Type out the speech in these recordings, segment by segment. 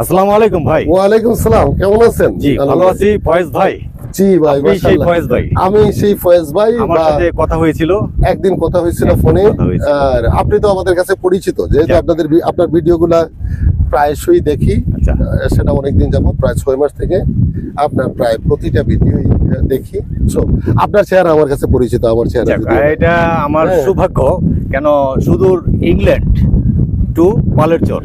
আসসালামু আলাইকুম ভাই। ওয়ালাইকুম সালাম, কেমন আছেন? জি ভালো আছি ফয়েজ ভাই। জি ভাই, আপনি সেই ফয়েজ ভাই? আমি সেই ফয়েজ ভাই। আমার সাথে কথা হয়েছিল, একদিন কথা হয়েছিল ফোনে। আর আপনি তো আমাদের কাছে পরিচিত, যেহেতু আপনার ভিডিওগুলা প্রায়শই দেখি। আচ্ছা। সেটা অনেকদিন যাবত, প্রায় 6 মাস থেকে আপনার প্রায় প্রতিটা ভিডিওই দেখি। সো আপনার চেহারা আমার কাছে পরিচিত, আমার চেহারা। এটা আমার সৌভাগ্য। কেন সুদূর ইংল্যান্ড টু পালেরচর।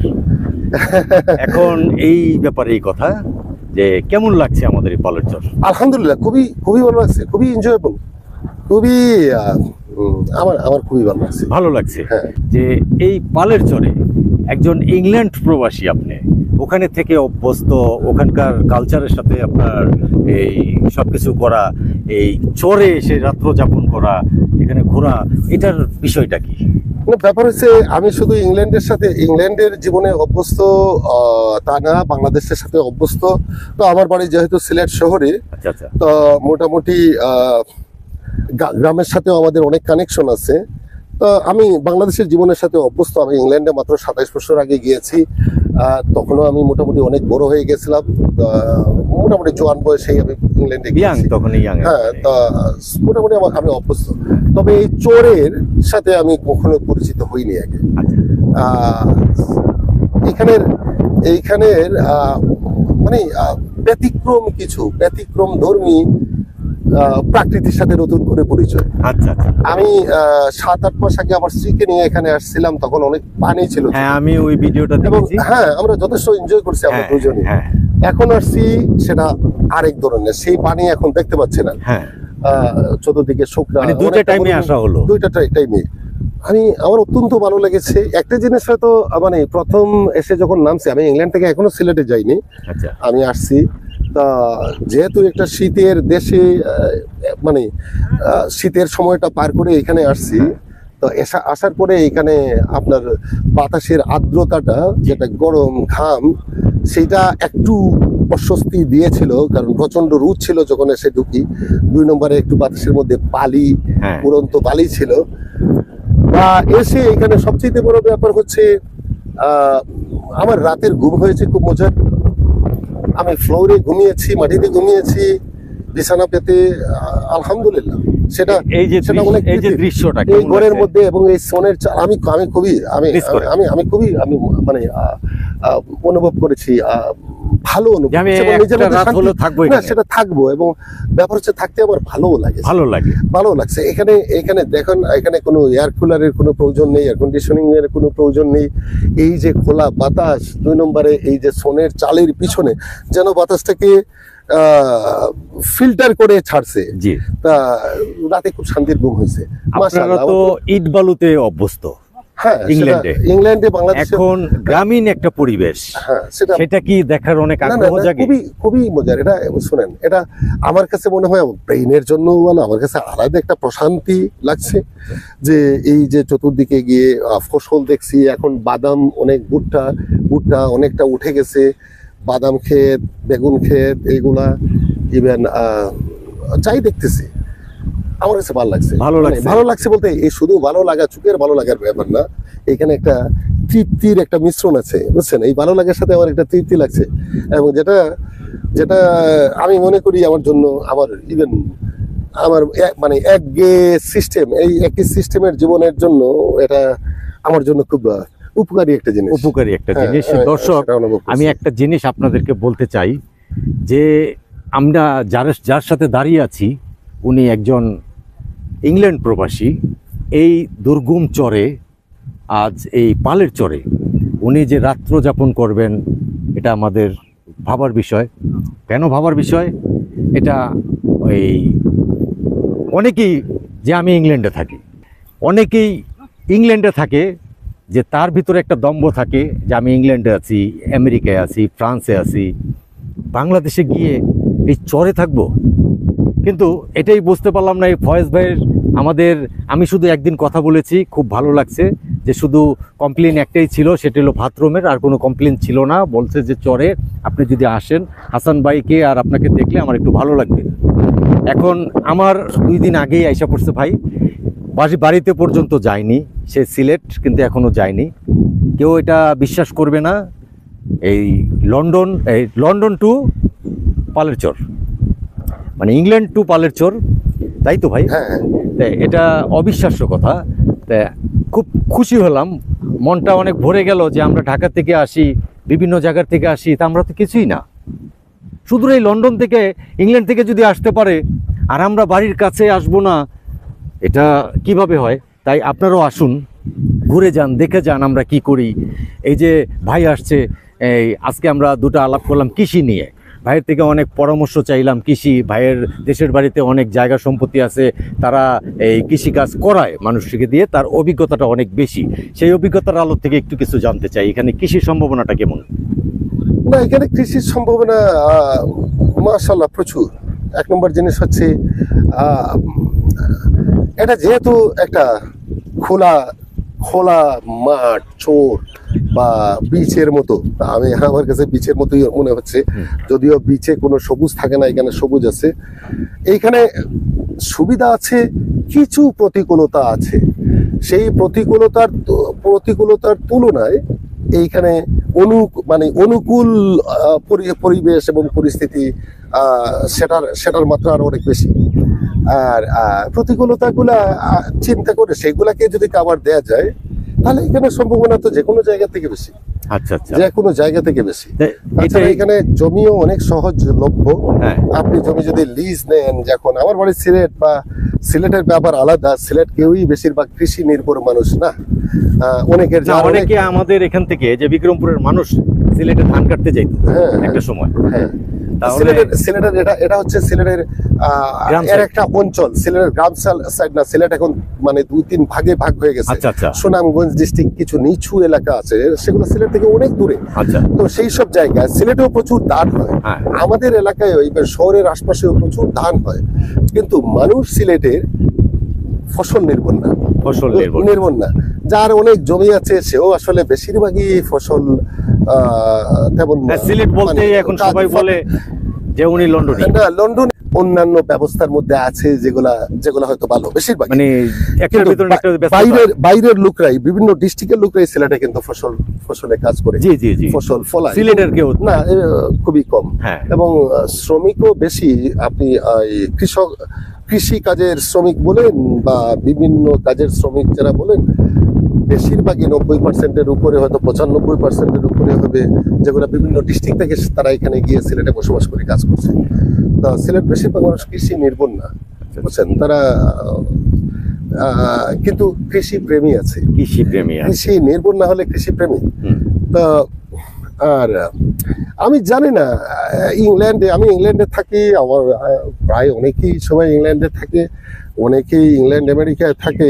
এখন এই ব্যাপারে এই কথা যে কেমন লাগছে আমাদের এই পালেরচর? আলহামদুলিল্লাহ, খুবই খুবই ভালো লাগছে, খুবই এনজয়েবল, খুবই আমার খুবই ভালো লাগছে। ভালো লাগছে হ্যাঁ। যে এই পালেরচরে একজন ইংল্যান্ড প্রবাসী, আপনি ওখানে থেকে অভ্যস্ত, ওখানকার কালচারের সাথে আপনার এই সবকিছু করা, এই চরে এসে রাত্র যাপন করা, এখানে ঘোরা, এটার বিষয়টা কি? ব্যাপার হচ্ছে, আমি শুধু ইংল্যান্ডের জীবনে অভ্যস্ত তা না, বাংলাদেশের সাথে অভ্যস্ত। তো আমার বাড়ি যেহেতু সিলেট শহরে, তো মোটামুটি গ্রামের সাথেও আমাদের অনেক কানেকশন আছে। তো আমি বাংলাদেশের জীবনের সাথে অভ্যস্ত। আমি ইংল্যান্ডে মাত্র 27 বছর আগে গিয়েছি। তখনও আমি মোটামুটি অনেক বড় হয়ে গেছিলাম, মোটামুটি জোয়ান বয়সেই আমি ইংল্যান্ডে গিয়েছি। হ্যাঁ, তা মোটামুটি আমি অভ্যস্ত। তবে এই চোরের সাথে আমি কখনো পরিচিত হইনি আগে। এইখানের মানে ব্যতিক্রম ধর্মী প্রাকৃতির সাথে নতুন করে পরিচয়। আচ্ছা। আমি 7-8 মাস আগে আমার স্ত্রীকে নিয়ে এখানে আসছিলাম, তখন অনেক পানি ছিল। হ্যাঁ, আমি ওই ভিডিওটা দেখেছি। হ্যাঁ, আমরা যথেষ্ট এনজয় করছি আমরা দুজনে। এখন আসছি সেটা আরেক ধরনের, সেই পানি এখন দেখতে পাচ্ছি না। হ্যাঁ, চতুর্দিকে শুকনা, দুইটা টাইমে আসা হলো। দুইটা টাইমে আমার অত্যন্ত ভালো লেগেছে। একটা জিনিস হয়তো, মানে প্রথম এসে যখন নামছি, আমি ইংল্যান্ড থেকে এখনো সিলেটে যাইনি। আচ্ছা। আমি আসছি, তা যেহেতু একটা শীতের দেশে, মানে শীতের সময়টা পার করে এখানে আসছি, তো আসার পরে এখানে আপনার বাতাসের আর্দ্রতাটা, যেটা গরম ঘাম, সেটা একটু অস্বস্তি দিয়েছিল, কারণ প্রচন্ড রোদ ছিল যখন এসে ঢুকি। 2 নম্বরে একটু বাতাসের মধ্যে উড়ন্ত বালি ছিল। বা এসে এখানে সবচেয়ে বড় ব্যাপার হচ্ছে, আমার রাতের ঘুম হয়েছে খুব মজার। আমি ফ্লোরে ঘুমিয়েছি, মাটিতে ঘুমিয়েছি, বিছানা পেতে, আলহামদুলিল্লাহ। সেটা এই যে দৃশ্যটা এই ঘরের মধ্যে এবং এই সোনের আমি খুবই মানে অনুভব করেছি, ভালো অনুভব। সেটা থাকবো, এবং ব্যাপার হচ্ছে থাকতে আমার ভালো লাগছে। এখানে দেখুন, এখানে কোনো এয়ার কুলারের কোনো প্রয়োজন নেই, এয়ার কন্ডিশনিং এর কোনো প্রয়োজন নেই। এই যে খোলা বাতাস, 2 নম্বরে এই যে সোনের চালের পিছনে যেন বাতাসটাকে ফিল্টার করে ছাড়ছে। জি, তা রাতে খুব শান্তির ঘুম হয়েছে। আপনারা তো ইট বালুতে অভ্যস্ত। হ্যাঁ, ইংল্যান্ডে বাংলাদেশে এখন গ্রামীণ একটা পরিবেশ। হ্যাঁ, সেটা কি দেখার অনেক আগ্রহ জাগে। খুবই মজার। এটা শুনেন, এটা আমার কাছে মনে হয় ব্রেইনের জন্য ভালো। আমার কাছে আলাদা একটা প্রশান্তি লাগছে যে এই যে চতুর্দিকে গিয়ে ফসল দেখছি। এখন বাদাম, অনেক ভুট্টা অনেকটা উঠে গেছে, বাদাম ক্ষেত, বেগুন ক্ষেত, এইগুলা ইভেন যাই দেখতেছি, আমার কাছে ভালো লাগছে বলতে এই শুধু ভালো লাগা, চোখের ভালো লাগার ব্যাপার না, এখানে একটা তৃপ্তির একটা মিশ্রণ আছে, বুঝছেন? এই ভালো লাগার সাথে আমার একটা তৃপ্তি লাগছে, এবং যেটা আমি মনে করি আমার জন্য, আমার ইভেন আমার মানে একই সিস্টেমের জীবনের জন্য এটা আমার জন্য খুব উপকারী একটা জিনিস। দর্শক, আমি একটা জিনিস আপনাদেরকে বলতে চাই যে আমরা যার সাথে দাঁড়িয়ে আছি, উনি একজন ইংল্যান্ড প্রবাসী। এই দুর্গম চরে, আজ এই পালের চরে উনি যে রাত্র যাপন করবেন, এটা আমাদের ভাবার বিষয়। কেন ভাবার বিষয়? এটা ওই অনেকেই যে আমি ইংল্যান্ডে থাকি, অনেকেই ইংল্যান্ডে থাকে যে তার ভিতরে একটা দম্ভ থাকে যে আমি ইংল্যান্ডে আছি, আমেরিকায় আছি, ফ্রান্সে আছি, বাংলাদেশে গিয়ে এই চরে থাকবো। কিন্তু এটাই বুঝতে পারলাম না এই ফয়েজ ভাইয়ের। আমি শুধু একদিন কথা বলেছি, খুব ভালো লাগছে যে শুধু কমপ্লেন একটাই ছিল, সেটা হলো বাথরুমের, আর কোনো কমপ্লেন ছিল না। বলছে যে চরে আপনি যদি আসেন, হাসান ভাইকে আর আপনাকে দেখলে আমার একটু ভালো লাগবে। এখন আমার 2 দিন আগেই আইসা পড়ছে ভাই, বাড়িতে পর্যন্ত যায়নি, সে সিলেট, কিন্তু এখনও যায়নি। কেউ এটা বিশ্বাস করবে না এই লন্ডন টু পালেরচর, মানে ইংল্যান্ড টু পালেরচর, তাই তো ভাই? হ্যাঁ তা এটা অবিশ্বাস্য কথা। তা খুব খুশি হলাম, মনটা অনেক ভরে গেল যে আমরা ঢাকা থেকে আসি, বিভিন্ন জায়গার থেকে আসি, তা আমরা তো কিছুই না। শুধু এই লন্ডন থেকে, ইংল্যান্ড থেকে যদি আসতে পারে আর আমরা বাড়ির কাছে আসবো না, এটা কিভাবে হয়? তাই আপনারাও আসুন, ঘুরে যান, দেখে যান আমরা কি করি। এই যে ভাই আসছে, এই আজকে আমরা দুটো আলাপ করলাম কৃষি নিয়ে, ভাইয়ের থেকে অনেক পরামর্শ চাইলাম কৃষি। ভাইয়ের দেশের বাড়িতে অনেক জায়গা সম্পত্তি আছে, তারা এই কৃষিকাজ করায় মানুষকে দিয়ে, তার অভিজ্ঞতাটা অনেক বেশি। সেই অভিজ্ঞতার আলো থেকে একটু কিছু জানতে চাই, এখানে কৃষির সম্ভাবনাটা কেমন? না, এখানে কৃষির সম্ভাবনা মাশাআল্লাহ প্রচুর। এক নম্বর জিনিস হচ্ছে এটা যেহেতু একটা খোলা খোলা মাঠ, চোর বা বিচের মতো, আমার কাছে বিচের মতোই মনে হচ্ছে, যদিও বিচে কোনো সবুজ থাকে না, এখানে সবুজ আছে। এইখানে সুবিধা আছে, কিছু প্রতিকূলতা আছে। সেই প্রতিকূলতার তুলনায় এইখানে অনুকূল পরিবেশ এবং পরিস্থিতি, সেটার মাত্রা আরো অনেক বেশি। আর প্রতিকূলতাগুলা চিন্তা করে সেগুলাকে যদি কাভার দেয়া যায়, তাহলে এখানে সম্ভাবনা তো যে কোনো জায়গা থেকে বেশি। আচ্ছা আচ্ছা, যে কোনো জায়গা থেকে বেশি। তাছাড়া এখানে জমিও অনেক সহজলভ্য। আপনি জমি যদি লিজ নেন, যখন আমার বাড়ি সিলেট, বা সিলেটের ব্যাপার আলাদা, সিলেট কেউই বেশিরভাগ কৃষি নির্ভর মানুষ না। অনেকে আমাদের এখান থেকে, যে বিক্রমপুরের মানুষ সিলেটে ধান কাটতে যাইতো একটা সময়। হ্যাঁ, সিলেটের এটা হচ্ছে সিলেটের একটা অঞ্চল, সিলেটের গ্রাম সাইড না। সিলেট এখন মানে 2-3 ভাগে ভাগ হয়ে গেছে। সুনামগঞ্জ ডিস্ট্রিক্ট কিছু নিচু এলাকা আছে, সেগুলো সিলেট থেকে অনেক দূরে। তো সেই সব জায়গায় সিলেটেও প্রচুর ধান হয়। আমাদের এলাকায় শহরের আশপাশেও প্রচুর ধান হয়, কিন্তু মানুষ সিলেটের ফসল নির্ভর না। যার অনেক জমি আছে, সেও আসলে বেশিরভাগই ফসল তেমন। সিলেট বলতে এখন সবাই বলে যে উনি লন্ডন অন্যান্য ব্যবস্থার মধ্যে আছে, যেগুলা হয়তো ভালো, বেশিরভাগ মানে বাইরের লোকরাই, বিভিন্ন ডিস্ট্রিক্টের লোকরাই সিলেটে কিন্তু ফসলে কাজ করে, ফসল ফলায়। সিলেটের কেউ না, খুবই কম। এবং শ্রমিকও বেশি। আপনি কৃষি কাজের শ্রমিক বলেন বা বিভিন্ন কাজের শ্রমিক যারা বলেন, বেশিরভাগই 90%-এর উপরে, হয়তো 95%-এর উপরে হবে, যেগুলো বিভিন্ন ডিস্ট্রিক্ট থেকে তারা এখানে গিয়ে সিলেটে বসবাস করে কাজ করছে। তা সিলেট বেশিরভাগ মানুষ কৃষি নির্ভর না, বুঝছেন? তারা কিন্তু কৃষি প্রেমী আছে, কৃষি নির্ভর না হলে কৃষি প্রেমী। তা আর আমি জানি না, আমি ইংল্যান্ডে থাকি, আমার প্রায় অনেকেই সময় ইংল্যান্ডে থাকে, অনেকেই ইংল্যান্ড আমেরিকায় থাকে।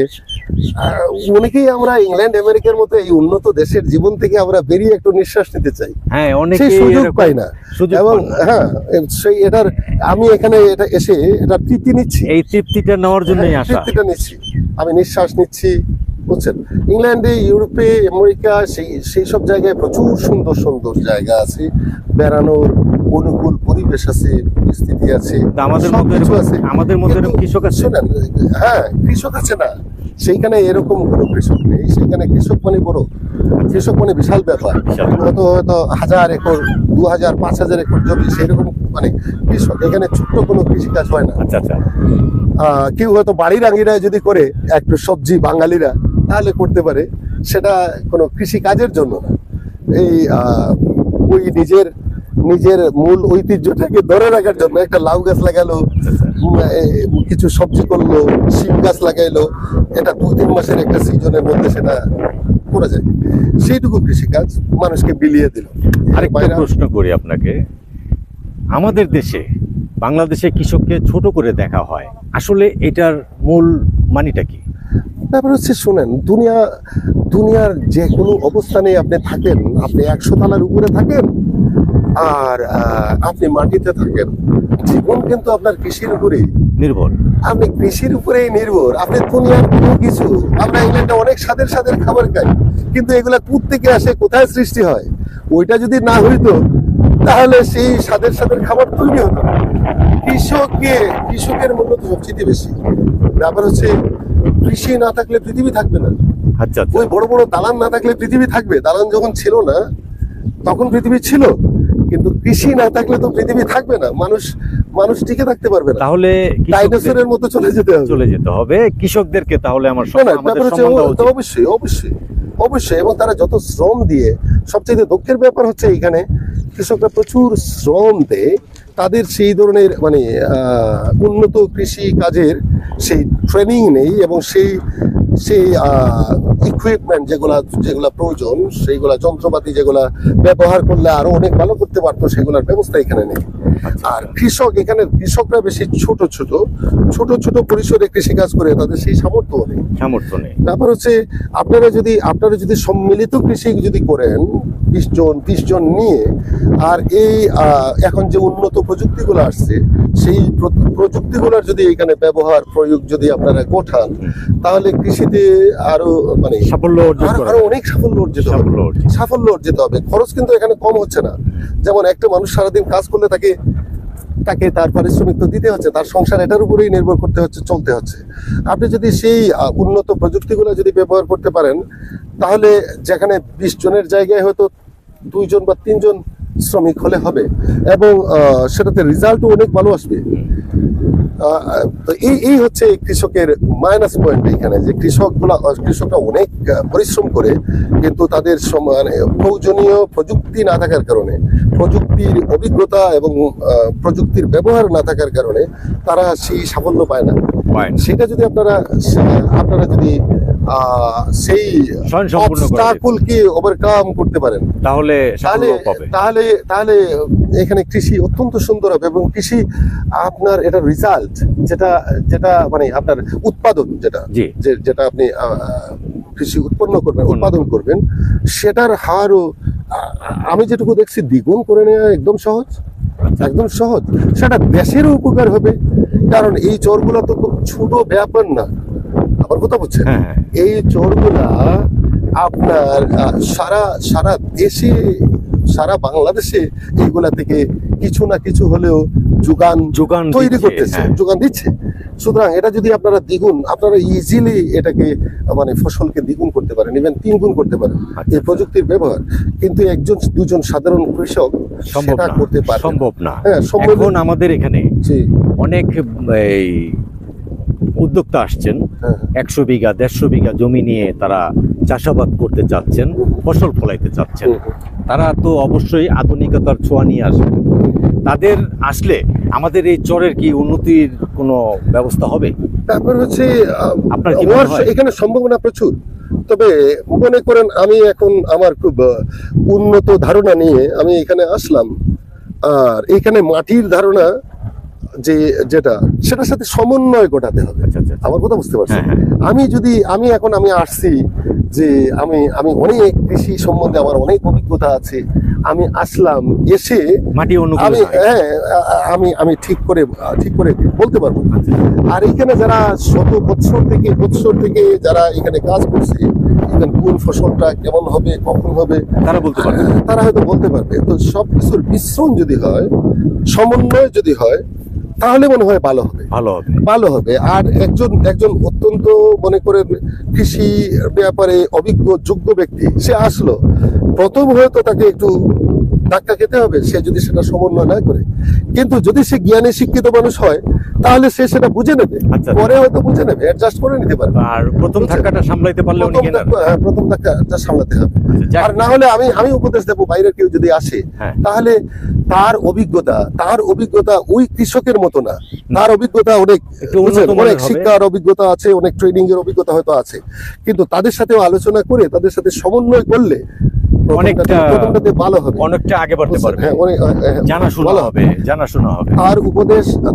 অনেকেই আমরা ইংল্যান্ড আমেরিকার মতো এই উন্নত দেশের জীবন থেকে আমরা বেরিয়ে একটু নিঃশ্বাস নিতে চাই, সেই সুযোগ পাই না। এবং আমি এখানে এটা এসে এটা তৃপ্তি নিচ্ছি, এই তৃপ্তিটা নেওয়ার জন্যই আসা, তৃপ্তিটা নিচ্ছি, আমি নিঃশ্বাস নিচ্ছি, বুঝছেন? ইংল্যান্ডে, ইউরোপে, আমেরিকা, সেই সব জায়গায় প্রচুর সুন্দর সুন্দর জায়গা আছে, বেড়ানোর অনুকূল পরিবেশ আছে, পরিস্থিতি আছে। আমাদের মধ্যে কৃষক আছে, হ্যাঁ, কৃষক আছে না, সেইখানে এরকম কোনো কৃষক নেই। সেখানে কৃষক মানে বড়, কৃষক মানে বিশাল ব্যাপার। হয়তো 1000 একর, 2000, 5000 একর জমি, সেরকম মানে কৃষক। এখানে ছোট্ট কোনো কৃষিকাজ হয় না। কেউ হয়তো বাড়ির আঙিনায় যদি করে একটু সবজি, বাঙালিরা তাহলে করতে পারে, সেটা কোনো কৃষি কাজের জন্য না। এই ওই নিজের মূল ঐতিহ্যটাকে ধরে রাখার জন্য একটা লাউ গাছ লাগালো, কিছু সবজি করলো, শিম গাছ লাগাইলো, এটা 2-3 মাসের একটা সিজনের মধ্যে সেটা করা যায়। সেইটুকু কৃষিকাজ মানুষকে বিলিয়ে দিল। আরেকটা প্রশ্ন করি আপনাকে, আমাদের দেশে, বাংলাদেশে কৃষককে ছোট করে দেখা হয়, আসলে এটার মূল মানেটা কি? ব্যাপার হচ্ছে, শুনেন, দুনিয়ার যে কোনো অবস্থানে আপনি থাকেন, আপনি 100 তলার উপরে থাকেন আর আপনি মাটিতে থাকেন, জীবন কিন্তু আপনার কৃষির উপরেই নির্ভর। আপনি কৃষির উপরেই নির্ভর। আপনি দুনিয়ার কোনো কিছু, আমরা ইংল্যান্ডে অনেক স্বাদের খাবার খাই, কিন্তু এগুলা কোথা থেকে আসে, কোথায় সৃষ্টি হয়, ওইটা যদি না হইতো তাহলে সেই স্বাদের খাবার তৈরি হতো। কৃষকের মূল্য তো সবচেয়ে বেশি। ব্যাপার হচ্ছে, কৃষি না থাকলে পৃথিবী থাকবে না। ওই বড় বড় দালান না থাকলে পৃথিবী থাকবে? দালান যখন ছিল না, তখন পৃথিবী ছিল, কিন্তু কৃষি না থাকলে তো পৃথিবী থাকবে না, মানুষ টিকে থাকতে পারবে না, তাহলে ডাইনোসরের মতো চলে যেতে হবে। কৃষকদেরকে তাহলে না, না, ব্যাপার হচ্ছে অবশ্যই অবশ্যই অবশ্যই, এবং তারা যত শ্রম দিয়ে, সবচেয়ে দুঃখের ব্যাপার হচ্ছে এখানে কৃষকরা প্রচুর শ্রম দেয়, তাদের সেই ধরনের মানে উন্নত কৃষি কাজের সেই ট্রেনিং নেই, এবং সেই ইকুইপমেন্ট যেগুলা প্রয়োজন, সেইগুলা যন্ত্রপাতি যেগুলা ব্যবহার করলে আরো অনেক ভালো করতে পারতো, সেগুলোর ব্যবস্থা এখানে নেই। আর কৃষকরা বেশি ছোট ছোট পরিসরে কৃষি কাজ করে, তাদের সেই সামর্থ্য নেই। ব্যাপার হচ্ছে আপনারা যদি সম্মিলিত কৃষি যদি করেন 20 জন নিয়ে, আর এই এখন যে উন্নত প্রযুক্তিগুলো আসছে, সেই প্রযুক্তিগুলোর যদি এখানে ব্যবহার প্রয়োগ যদি আপনারা গোঠান, তাহলে কৃষিতে আরো মানে আরো অনেক সাফল্য অর্জিত হবে। খরচ কিন্তু এখানে কম হচ্ছে না। যেমন একটা মানুষ সারাদিন কাজ করলে তাকে তার পারিশ্রমিক তো দিতে হচ্ছে, তার সংসার এটার উপরেই নির্ভর করতে হচ্ছে, চলতে হচ্ছে। আপনি যদি সেই উন্নত প্রযুক্তিগুলো যদি ব্যবহার করতে পারেন, তাহলে যেখানে 20 জনের জায়গায় হয়তো 2 জন বা 3 জন শ্রমিক হলে হবে, এবং সেটাতে রেজাল্টও অনেক ভালো আসবে। তো এই হচ্ছে কৃষকের মাইনাস পয়েন্ট এখানে, যে কৃষকরা অনেক পরিশ্রম করে, কিন্তু তাদের মানে প্রয়োজনীয় প্রযুক্তি না থাকার কারণে, প্রযুক্তির অভিজ্ঞতা এবং প্রযুক্তির ব্যবহার না থাকার কারণে তারা সেই সাফল্য পায় না। সেটা যদি আপনারা যদি সেই অবস্টাকলকে ওভারকাম করতে পারেন, তাহলে এখানে কৃষি অত্যন্ত সুন্দর হবে, এবং কৃষি আপনার এটা রেজাল্ট যেটা মানে আপনার উৎপাদন যেটা আপনি কৃষি উৎপাদন করবেন, সেটার হারও আমি যেটুকু দেখছি দ্বিগুণ করে নেওয়া একদম সহজ। সেটা দেশেরও উপকার হবে, কারণ এই চরগুলা তো খুব ছোট ব্যাপার না। আমার কথা বুঝছেন? এই চরগুলা আপনার সারা দেশে, সারা বাংলাদেশে এইগুলা থেকে কিছু না কিছু হলেও যোগান তৈরি করতেছে, যোগান দিচ্ছে। সুতরাং এটা যদি আপনারা ইজিলি এটাকে মানে ফসলকে দ্বিগুণ করতে পারেন, ইভেন 3 গুণ করতে পারেন এই প্রযুক্তির ব্যবহার, কিন্তু 1-2 সাধারণ কৃষক সেটা করতে পারে সম্ভব না। এখন আমাদের এখানে অনেক উদ্যোক্তা আসছেন, 100 বিঘা 150 বিঘা জমি নিয়ে তারা চাষাবাদ করতে চাচ্ছেন, ফসল ফলাইতে চাচ্ছেন। তারা তো অবশ্যই আধুনিকতার ছোঁয়া নিয়ে আসবে। তাদের আসলে আমাদের এই চরের কি উন্নতির কোনো ব্যবস্থা হবে? তারপর হচ্ছে এখানে সম্ভাবনা প্রচুর। তবে মনে করেন আমি এখন আমার খুব উন্নত ধারণা নিয়ে আমি এখানে আসলাম, আর এখানে মাটির ধারণা সেটার সাথে সমন্বয় ঘটাতে হবে। আমার কথা বুঝতে পারছেন? আমি আসছি যে আমি অনেক কৃষি সম্বন্ধে আমার অনেক অভিজ্ঞতা আছে, আমি আসলাম, এসে আমি ঠিক করে বলতে পারবো। আর এখানে যারা শত বছর থেকে যারা এখানে কাজ করছে, কোন ফসলটা কেমন হবে, কখন হবে, তারা হয়তো বলতে পারবে। তো সবকিছুর মিশ্রণ যদি হয়, সমন্বয় যদি হয়, তাহলে মনে হয় ভালো হবে। আর একজন অত্যন্ত মনে করেন কৃষি ব্যাপারে অভিজ্ঞ যোগ্য ব্যক্তি সে আসলো, প্রথম হয়তো তাকে একটু ধাক্কা খেতে হবে, সে যদি সেটা সমন্বয় না করে। কিন্তু যদি সে জ্ঞানী শিক্ষিত মানুষ হয়, তাহলে সে সেটা বুঝে নেবে, পরে হয়তো বুঝে নেবে, অ্যাডজাস্ট করে নিতে পারবে। আর প্রথম ধাক্কাটা সামলাইতে পারলে প্রথম ধাক্কাটা সামলাতে হবে। আর না হলে আমি উপদেশ দেবো, বাইরের কেউ যদি আসে, তাহলে তার অভিজ্ঞতা ওই কৃষকের মতো না। তার অভিজ্ঞতা অনেক শিক্ষার অভিজ্ঞতা আছে, অনেক ট্রেনিং এর অভিজ্ঞতা হয়তো আছে, কিন্তু তাদের সাথেও আলোচনা করে, তাদের সাথে সমন্বয় করলে অনেকটা আগে বাড়তে পারবে, জানাশোনা হবে।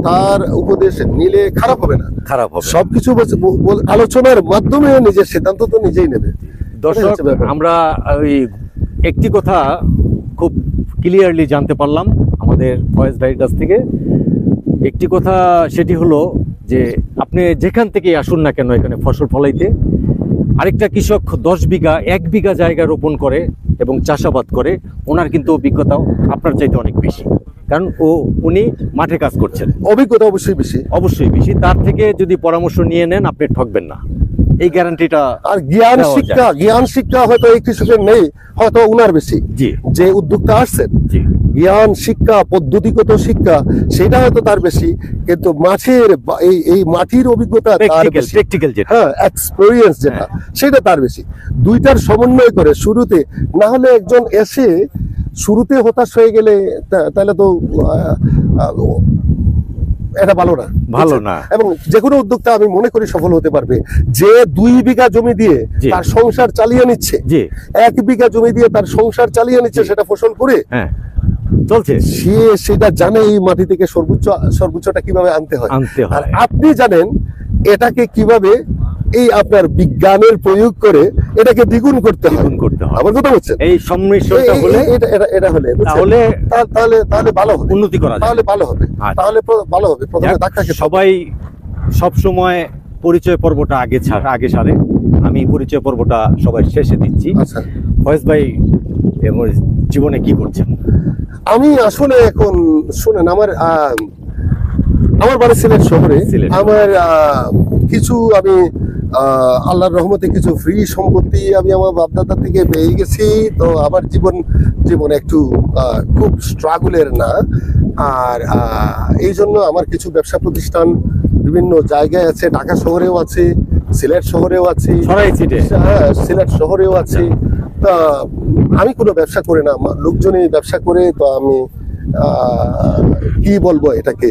তার উপদেশ নিলে খারাপ হবে না। সবকিছু আলোচনার মাধ্যমে নিজের সিদ্ধান্ত তো নিজেই নেবে। দর্শক, আমরা ওই একটি কথা খুব ক্লিয়ারলি জানতে পারলাম আমাদের ফয়েজ ভাইয়ের কাছ থেকে। একটি কথা, সেটি হলো যে আপনি যেখান থেকে আসুন না কেন এখানে ফসল ফলাইতে, আরেকটা কৃষক 10 বিঘা 1 বিঘা জায়গা রোপণ করে এবং চাষাবাদ করে, ওনার কিন্তু অভিজ্ঞতাও আপনার চাইতে অনেক বেশি, কারণ উনি মাঠে কাজ করছেন। অভিজ্ঞতা অবশ্যই বেশি। তার থেকে যদি পরামর্শ নিয়ে নেন, আপনি ঠকবেন না। এই গ্যারান্টিটা। আর জ্ঞান দেওয়া শিক্ষা, জ্ঞান শিক্ষা হয়তো এই কৃষকের নেই, হয়তো উনার বেশি। জি যে উদ্যোক্তা আসছেন, জি জ্ঞান শিক্ষা, পদ্ধতিগত শিক্ষা সেটা হয়তো তার বেশি, কিন্তু মাঠের এই মাটির অভিজ্ঞতা তার বেশি। প্র্যাকটিক্যাল যেটা। হ্যাঁ, এক্সপেরিয়েন্স যেটা, সেটা তার বেশি। দুইটার সমন্বয় করে শুরুতে, না হলে একজন এসে শুরুতে হতাশ হয়ে গেলে তাহলে তো এটা ভালো না, ভালো না। এবং যে কোনো উদ্যোক্তা আমি মনে করি সফল হতে পারবে যে 2 বিঘা জমি দিয়ে জি। তার সংসার চালিয়ে নিচ্ছে, জি 1 বিঘা জমি দিয়ে তার সংসার চালিয়ে নিচ্ছে, সেটা ফসল করে হ্যাঁ চলছে, সে সেটা জানে এই মাটি থেকে সর্বোচ্চটা কিভাবে আনতে হয়। আনতে আর হয়। আপনি জানেন এটাকে কিভাবে এই আপনার বিজ্ঞানের প্রয়োগ করে এটাকে দ্বিগুণ করতে হয়। দ্বিগুণ করতে হয়। আমার কথা বলছেন, এই সম্মিশ্রণটা হলে এটা হলে বুঝছেন? তাহলে তাহলে ভালো হবে, উন্নতি করা যায়। তাহলে ভালো হবে, আচ্ছা। তাহলে ভালো হবে। প্রথমে যাক, ধাক্কা খেতে হবে। সবাই সব সময় পরিচয় পর্বটা আগে সারে, আমি পরিচয় পর্বটা সবাই শেষে দিচ্ছি। আচ্ছা, ফয়েজ ভাই এমন জীবনে কি করছেন? আমি আসলে এখন শুনেন, আমার বাড়ি সিলেট শহরে। সিলেট। আমার কিছু আমি আল্লাহর রহমতে কিছু ফ্রি সম্পত্তি আমি আমার বাপদাদা থেকে পেয়ে গেছি। তো আমার জীবন একটু খুব স্ট্রাগলের না। আর এই জন্য আমার কিছু ব্যবসা প্রতিষ্ঠান বিভিন্ন জায়গায় আছে, ঢাকা শহরেও আছে, সিলেট শহরেও আছে, ছড়াই ছিটে। হ্যাঁ, সিলেট শহরেও আছে। তা আমি কোনো ব্যবসা করি না, লোকজনই ব্যবসা করে। তো আমি কি বলবো এটাকে,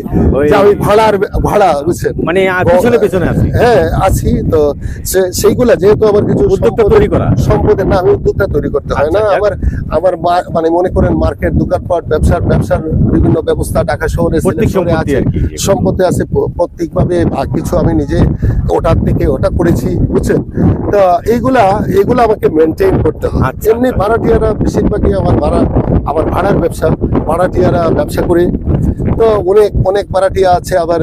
যে আমি ভাড়া বুঝছেন, মানে পেছনে আছি। হ্যাঁ আছি। তো সেইগুলা যেহেতু আমার কিছু উদ্যোক্তা তৈরি করা, সম্পদের না, আমি উদ্যোক্তা তৈরি করতে হয় না। আচ্ছা, আমার মানে মনে করেন মার্কেট, দোকানপাট, ব্যবসার বিভিন্ন ব্যবস্থা ঢাকা শহরে, সিলেট শহরে আছে, সম্পত্তি আছে প্রত্যেকভাবে। কিছু আমি নিজে ওটার থেকে ওটা করেছি, বুঝছেন। তো এইগুলা আমাকে মেনটেন করতে হয়। আচ্ছা, এমনি ভাড়াটিয়ারা বেশিরভাগই আমার ভাড়ার ব্যবসা, ভাড়াটিয়ারা ব্যবসা করে। তো অনেক ভাড়াটিয়া আছে, আবার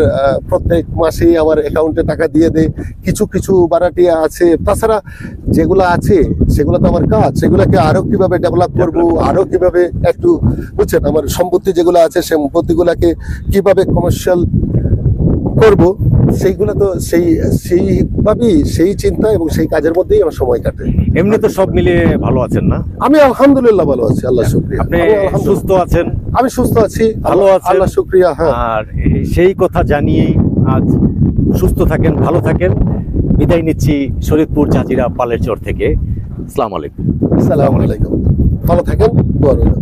প্রত্যেক মাসেই আমার অ্যাকাউন্টে টাকা দিয়ে দেয়। কিছু ভাড়াটিয়া আছে, তাছাড়া যেগুলো আছে সেগুলো তো আমার কাজ, সেগুলোকে আরো কিভাবে ডেভেলপ করব, আরো কিভাবে একটু, বুঝছেন, আমার সম্পত্তি যেগুলো আছে সেই সম্পত্তিগুলোকে কিভাবে কমার্শিয়াল করব, সেইগুলো তো সেইভাবেই, সেই চিন্তা এবং সেই কাজের মধ্যেই আমার সময় কাটে। এমনি তো সব মিলিয়ে ভালো আছেন না? আমি আলহামদুলিল্লাহ ভালো আছি, আল্লাহ শুকরিয়া। আপনি সুস্থ আছেন? আমি সুস্থ আছি, ভালো আছেন? আল্লাহ শুকরিয়া। হ্যাঁ, আর সেই কথা জানিয়েই আজ সুস্থ থাকেন, ভালো থাকেন। বিদায় নিচ্ছি শরীয়তপুর জাজিরা পালের চর থেকে। আসসালামু আলাইকুম। আসসালামু আলাইকুম। ভালো থাকেন, দোয়া রইল।